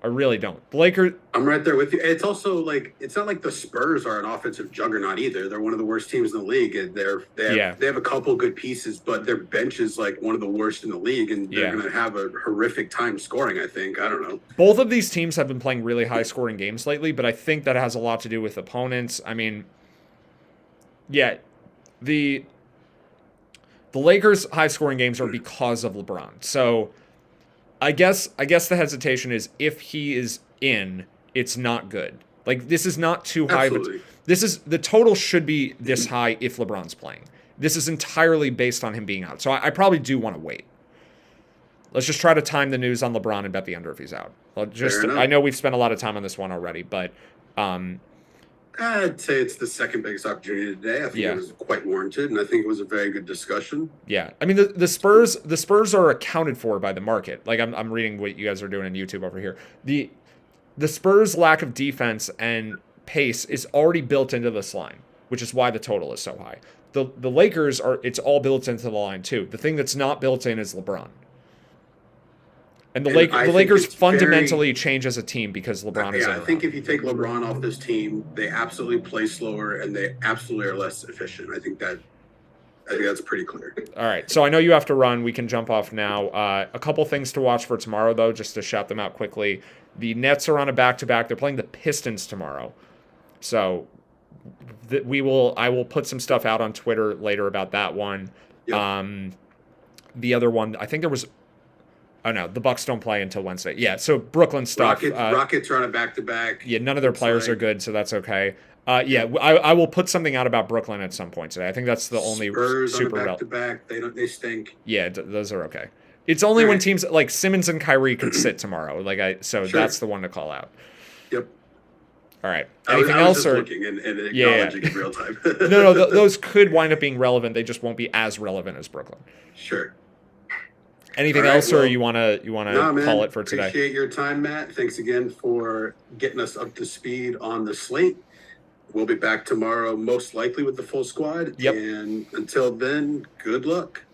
I really don't. The Lakers. I'm right there with you. It's also like, it's not like the Spurs are an offensive juggernaut either. They're one of the worst teams in the league. And they have a couple good pieces, but their bench is like one of the worst in the league, and they're going to have a horrific time scoring, I think. I don't know. Both of these teams have been playing really high scoring games lately, but I think that has a lot to do with opponents. I mean, yeah, the Lakers' high scoring games are because of LeBron. So I guess the hesitation is if he is in, it's not good. Like, this is not too high. Absolutely. This is, the total should be this high if LeBron's playing. This is entirely based on him being out. So I probably do want to wait. Let's just try to time the news on LeBron and bet the under if he's out. I know we've spent a lot of time on this one already, but I'd say it's the second biggest opportunity today. I think it was quite warranted, and I think it was a very good discussion. Yeah, I mean the Spurs are accounted for by the market. Like, I'm reading what you guys are doing on YouTube over here. The Spurs' lack of defense and pace is already built into this line, which is why the total is so high. The Lakers it's all built into the line too. The thing that's not built in is LeBron. And the Lakers fundamentally change as a team because LeBron is in. I think if you take LeBron off this team, they absolutely play slower and they absolutely are less efficient. I think that's pretty clear. All right. So I know you have to run. We can jump off now. A couple things to watch for tomorrow, though, just to shout them out quickly. The Nets are on a back-to-back. They're playing the Pistons tomorrow. So I will put some stuff out on Twitter later about that one. Yep. The other one, I think there was... Oh, no, the Bucks don't play until Wednesday. Yeah, so Brooklyn stuff. Rockets are on a back-to-back. Yeah, none of their players are good, so that's okay. I will put something out about Brooklyn at some point today. I think that's the only Spurs super on a back-to-back. They stink. Yeah, those are okay. It's only when teams like Simmons and Kyrie can sit tomorrow. That's the one to call out. Yep. All right. Anything else? Or looking and acknowledging in real time. No, those could wind up being relevant. They just won't be as relevant as Brooklyn. Sure. Anything else, or you want to call it for today? Appreciate your time, Matt. Thanks again for getting us up to speed on the slate. We'll be back tomorrow, most likely with the full squad. Yep. And until then, good luck.